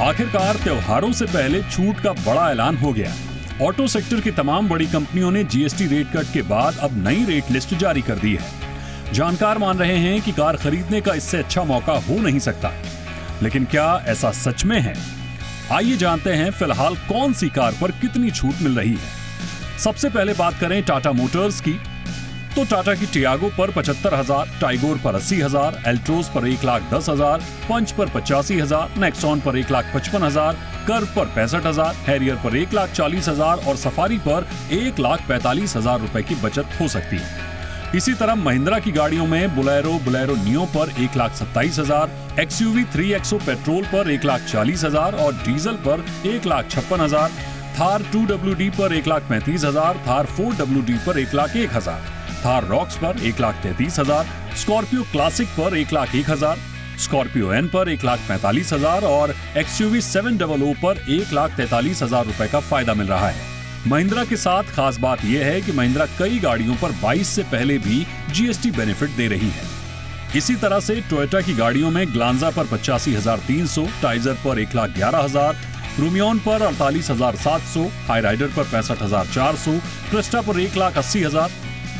आखिरकार त्योहारों से पहले छूट का बड़ा ऐलान हो गया। ऑटो सेक्टर की तमाम बड़ी कंपनियों ने जीएसटी रेट कट के बाद अब नई रेट लिस्ट जारी कर दी है। जानकार मान रहे हैं कि कार खरीदने का इससे अच्छा मौका हो नहीं सकता, लेकिन क्या ऐसा सच में है? आइए जानते हैं फिलहाल कौन सी कार पर कितनी छूट मिल रही है। सबसे पहले बात करें टाटा मोटर्स की, तो टाटा की टियागो पर 75,000, टाइगोर पर 80,000, एल्ट्रोज पर 1,10,000, पंच पर 85,000, नेक्सॉन पर 1,55,000, कर्व पर 65,000, हैरियर पर 1,40,000 और सफारी पर 1,45,000 रुपए की बचत हो सकती है। इसी तरह महिंद्रा की गाड़ियों में बोलेरो नियो पर 1,27,000, एक्सयूवी 3XO पेट्रोल पर 1,40,000 और डीजल पर 1,56,000, थार 2WD पर 1,35,000, थार 4WD पर 1,01,000, थार रॉक्स पर 1,33,000, स्कॉर्पियो क्लासिक पर 1,01,000, स्कॉर्पियो एन पर 1,45,000 और एक्सयूवी 700 पर 1,43,000 रुपए का फायदा मिल रहा है। महिंद्रा के साथ खास बात यह है कि महिंद्रा कई गाड़ियों पर 22 से पहले भी जीएसटी बेनिफिट दे रही है। इसी तरह से टोयोटा की गाड़ियों में ग्लांजा पर 85,300, टाइजर पर 1,11,000, रूमियॉन पर 48,700, हाई राइडर पर 65,400, क्रिस्टा पर 1,80,000,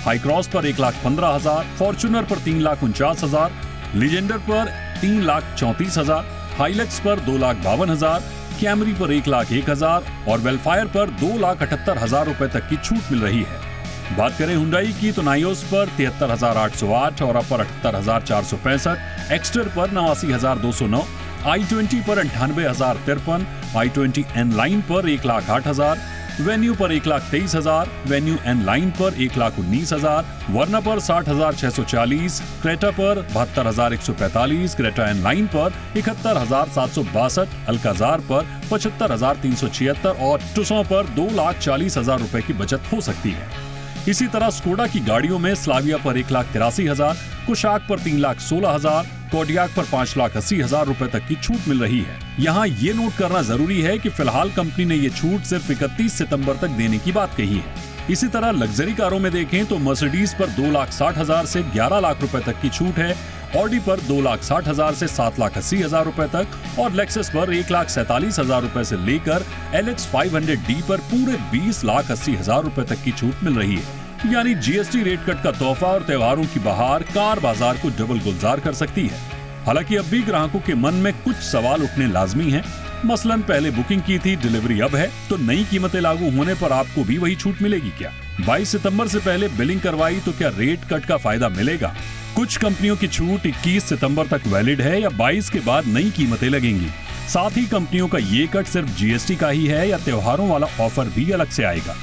हाई क्रॉस पर 1,15,000, फॉर्च्यूनर पर 3,49,000, लीजेंडर पर 3,34,000, हाइलक्स पर 2,52,000, कैमरी पर 1,01,000 और वेलफायर पर 2,78,000 रुपए तक की छूट मिल रही है। बात करें हुंडई की, तो नाइओस पर 73,808 और पर 78,465, एक्स्टर पर 89,209, i20 पर 98,053, i20 एन लाइन पर 1,08,000, वेन्यू पर 1,23,000, वेन्यू एन लाइन पर 1,19,000, वर्ना पर 60,640, क्रेटा पर 72,145, क्रेटा एन लाइन पर 71,762, अल्काजार पर 75,376 और टुसॉन पर 2,40,000 रुपए की बचत हो सकती है। इसी तरह स्कोडा की गाड़ियों में स्लाविया पर 1,83,000, कुशाक पर 3,16,000, कोडियाक पर 5,80,000 रुपए तक की छूट मिल रही है। यहाँ ये नोट करना जरूरी है कि फिलहाल कंपनी ने ये छूट सिर्फ 31 सितंबर तक देने की बात कही है। इसी तरह लग्जरी कारों में देखें तो मर्सिडीज पर 2,60,000 से 11 लाख रुपए तक की छूट है, ऑडी पर 2,60,000 से 7,80,000 रुपए तक और लेक्सस पर 1,47,000 रुपए से लेकर LX 500D पर पूरे 20,80,000 रुपए तक की छूट मिल रही है। यानी जीएसटी रेट कट का तोहफा और त्योहारों की बहार कार बाजार को डबल गुलजार कर सकती है। हालांकि अब भी ग्राहकों के मन में कुछ सवाल उठने लाजमी हैं। मसलन पहले बुकिंग की थी, डिलीवरी अब है, तो नई कीमतें लागू होने पर आपको भी वही छूट मिलेगी क्या? 22 सितंबर से पहले बिलिंग करवाई तो क्या रेट कट का फायदा मिलेगा? कुछ कंपनियों की छूट 21 सितंबर तक वैलिड है या 22 के बाद नई कीमतें लगेंगी? साथ ही कंपनियों का ये कट सिर्फ जीएसटी का ही है या त्योहारों वाला ऑफर भी अलग से आएगा?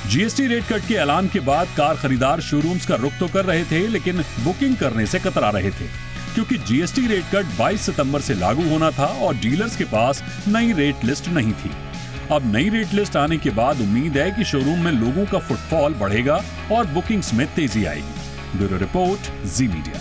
जीएसटी रेट कट के ऐलान के बाद कार खरीदार शोरूम्स का रुख तो कर रहे थे, लेकिन बुकिंग करने से कतरा रहे थे, क्योंकि जीएसटी रेट कट 22 सितंबर से लागू होना था और डीलर्स के पास नई रेट लिस्ट नहीं थी। अब नई रेट लिस्ट आने के बाद उम्मीद है कि शोरूम में लोगों का फुटफॉल बढ़ेगा और बुकिंग्स में तेजी आएगी। ब्यूरो रिपोर्ट, जी मीडिया।